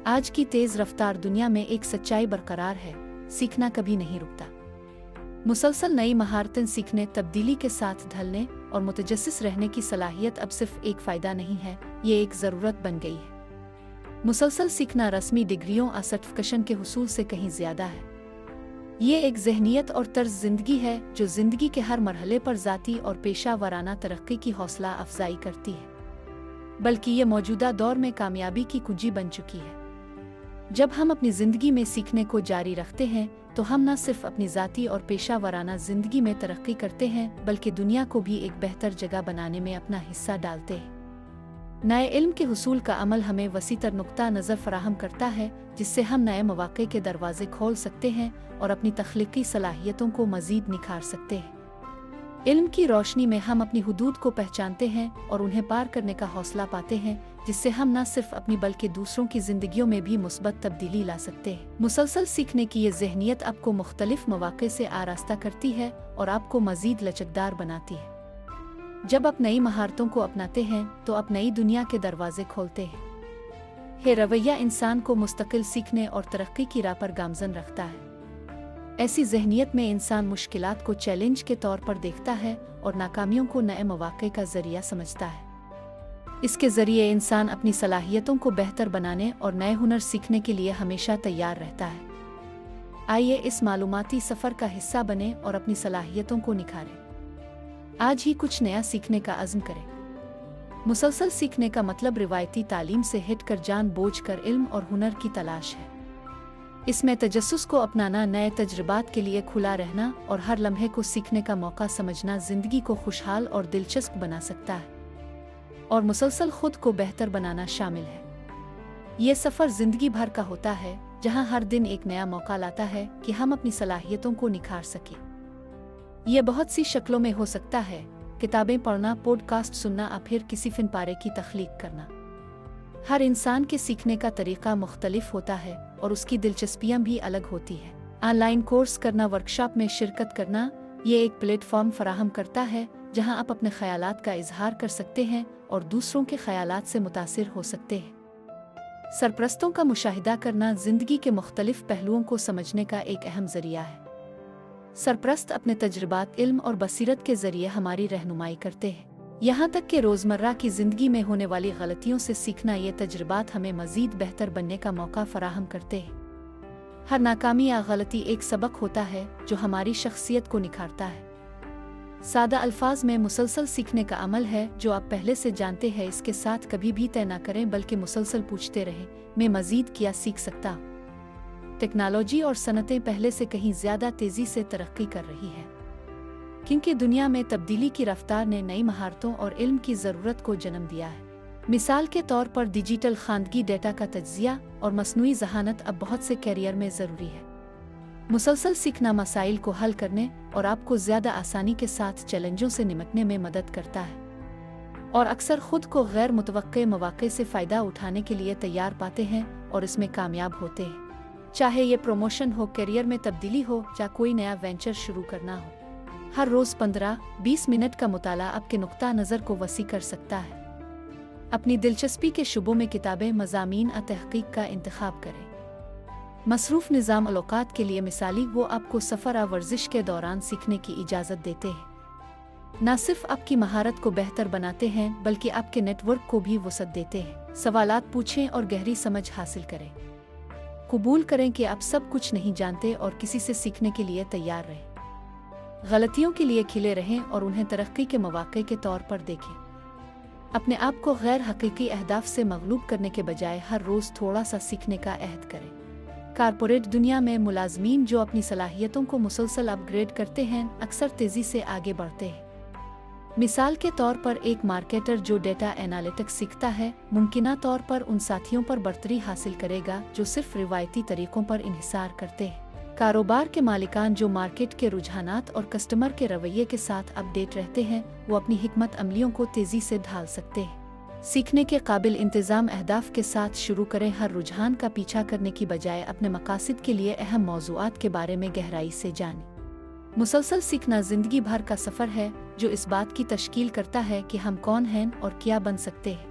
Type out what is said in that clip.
आज की तेज रफ्तार दुनिया में एक सच्चाई बरकरार है, सीखना कभी नहीं रुकता। मुसलसल नई महारतें सीखने, तब्दीली के साथ ढलने और मुतजस्सिस रहने की सलाहियत अब सिर्फ एक फ़ायदा नहीं है, ये एक ज़रूरत बन गई है। मुसलसल सीखना रस्मी डिग्रियों और सर्टिफिकेशन के हुसूल से कहीं ज़्यादा है। ये एक ज़हनियत और तर्ज ज़िंदगी है जो ज़िंदगी के हर मरहले पर ज़ाती और पेशा वराना तरक्की की हौसला अफजाई करती है, बल्कि ये मौजूदा दौर में कामयाबी की कुंजी बन चुकी है। जब हम अपनी ज़िंदगी में सीखने को जारी रखते हैं तो हम न सिर्फ अपनी ज़ाती और पेशा वराना ज़िंदगी में तरक्की करते हैं, बल्कि दुनिया को भी एक बेहतर जगह बनाने में अपना हिस्सा डालते हैं। नए इल्म के हुसूल का अमल हमें वसीतर नुक्ता नज़र फराहम करता है, जिससे हम नए मौक़े के दरवाजे खोल सकते हैं और अपनी तख्लीकी सलाहियतों को मज़ीद निखार सकते हैं। इल्म की रोशनी में हम अपनी हुदूद को पहचानते हैं और उन्हें पार करने का हौसला पाते हैं, जिससे हम न सिर्फ अपनी बल्कि दूसरों की ज़िंदगियों में भी मुस्बत तब्दीली ला सकते हैं। मुसलसल सीखने की ये ज़हनियत आपको मुख्तलिफ मौक़े से आरास्ता करती है और आपको मज़ीद लचकदार बनाती है। जब आप नई महारतों को अपनाते हैं तो आप नई दुनिया के दरवाजे खोलते हैं। ये रवैया इंसान को मुस्तकिल सीखने और तरक्की की राह पर गामज़न रखता है। ऐसी ज़हनियत में इंसान मुश्किलात को चैलेंज के तौर पर देखता है और नाकामियों को नए मौक़े का ज़रिया समझता है। इसके ज़रिए इंसान अपनी सलाहियतों को बेहतर बनाने और नए हुनर सीखने के लिए हमेशा तैयार रहता है। आइए इस मालूमाती सफ़र का हिस्सा बने और अपनी सलाहियतों को निखारें। आज ही कुछ नया सीखने का अज़्म करें। मुसलसल सीखने का मतलब रिवायती तालीम से हटकर जानबूझकर इल्म और हुनर की तलाश है। इसमें तजस्सुस को अपनाना, नए तजुर्बात के लिए खुला रहना और हर लम्हे को सीखने का मौका समझना ज़िंदगी को खुशहाल और दिलचस्प बना सकता है, और मुसलसल खुद को बेहतर बनाना शामिल है। ये सफ़र ज़िंदगी भर का होता है, जहाँ हर दिन एक नया मौका लाता है कि हम अपनी सलाहियतों को निखार सकें। ये बहुत सी शक्लों में हो सकता है: किताबें पढ़ना, पॉडकास्ट सुनना या फिर किसी फ़िन पारे की तख्लीक करना। हर इंसान के सीखने का तरीक़ा मुख्तलिफ होता है और उसकी दिलचस्पियाँ भी अलग होती है। ऑनलाइन कोर्स करना, वर्कशॉप में शिरकत करना, ये एक प्लेटफॉर्म फराहम करता है जहां आप अपने ख़यालात का इजहार कर सकते हैं और दूसरों के ख़यालात से मुतासिर हो सकते हैं। सरपरस्तों का मुशाहिदा करना ज़िंदगी के मुख्तलिफ पहलुओं को समझने का एक अहम ज़रिया है। सरपरस्त अपने तजुर्बात, इल्म और बसीरत के ज़रिए हमारी रहनुमाई करते हैं। यहाँ तक कि रोज़मर्रा की ज़िंदगी में होने वाली गलतियों से सीखना, ये तजुर्बात हमें मज़ीद बेहतर बनने का मौका फ़राहम करते हैं। हर नाकामी या गलती एक सबक होता है जो हमारी शख्सियत को निखारता है। सादा अल्फाज में, मुसलसल सीखने का अमल है जो आप पहले से जानते हैं, इसके साथ कभी भी तय न करें, बल्कि मुसलसल पूछते रहें, मैं मज़ीद क्या सीख सकता हूँ। टेक्नोलॉजी और सनतें पहले से कहीं ज़्यादा तेज़ी से तरक्की कर रही है, क्योंकि दुनिया में तब्दीली की रफ्तार ने नई महारतों और इल्म की ज़रूरत को जन्म दिया है। मिसाल के तौर पर डिजिटल खानगी, डेटा का तज्ज़िया और मसनूई ज़हानत अब बहुत से कैरियर में ज़रूरी है। मुसलसल सीखना मसाइल को हल करने और आपको ज़्यादा आसानी के साथ चैलेंजों से निपटने में मदद करता है, और अक्सर खुद को गैर मुतवक्के मौक़े से फ़ायदा उठाने के लिए तैयार पाते हैं और इसमें कामयाब होते हैं। चाहे ये प्रमोशन हो, करियर में तब्दीली हो या कोई नया वेंचर शुरू करना हो, हर रोज़ 15-20 मिनट का मुताला आपके नुक्ता नज़र को वसी कर सकता है। अपनी दिलचस्पी के शुबों में किताबें, मज़ामीन और तहक़ीक़ का इंतख़ाब करें। मसरूफ़ निज़ाम औक़ात के लिए मिसाली वो आपको सफ़र या वर्जिश के दौरान सीखने की इजाज़त देते हैं। न सिर्फ आपकी महारत को बेहतर बनाते हैं, बल्कि आपके नेटवर्क को भी वसअत देते हैं। सवालात पूछें और गहरी समझ हासिल करें। कबूल करें कि आप सब कुछ नहीं जानते और किसी से सीखने के लिए तैयार रहें। गलतियों के लिए खिले रहें और उन्हें तरक्की के मौक़े के तौर पर देखें। अपने आप को गैर हकीकी अहदाफ से मगलूब करने के बजाय हर रोज़ थोड़ा सा सीखने का अहद करें। कारपोरेट दुनिया में मुलाजमीन जो अपनी सलाहियतों को मुसलसल अपग्रेड करते हैं, अक्सर तेज़ी से आगे बढ़ते हैं। मिसाल के तौर पर एक मार्केटर जो डेटा एनालिटिक्स सीखता है, मुमकिना तौर पर उन साथियों पर बर्तरी हासिल करेगा जो सिर्फ रिवायती तरीक़ों पर इन्हिसार करते हैं। कारोबार के मालिकान जो मार्केट के रुझानात और कस्टमर के रवैये के साथ अपडेट रहते हैं, वो अपनी हिकमत अमलियों को तेज़ी से ढाल सकते हैं। सीखने के काबिल इंतज़ाम अहदाफ के साथ शुरू करें। हर रुझान का पीछा करने की बजाय अपने मकासद के लिए अहम मौज़ूआत के बारे में गहराई से जानें। मुसलसल सीखना ज़िंदगी भर का सफ़र है जो इस बात की तशकील करता है कि हम कौन हैं और क्या बन सकते हैं।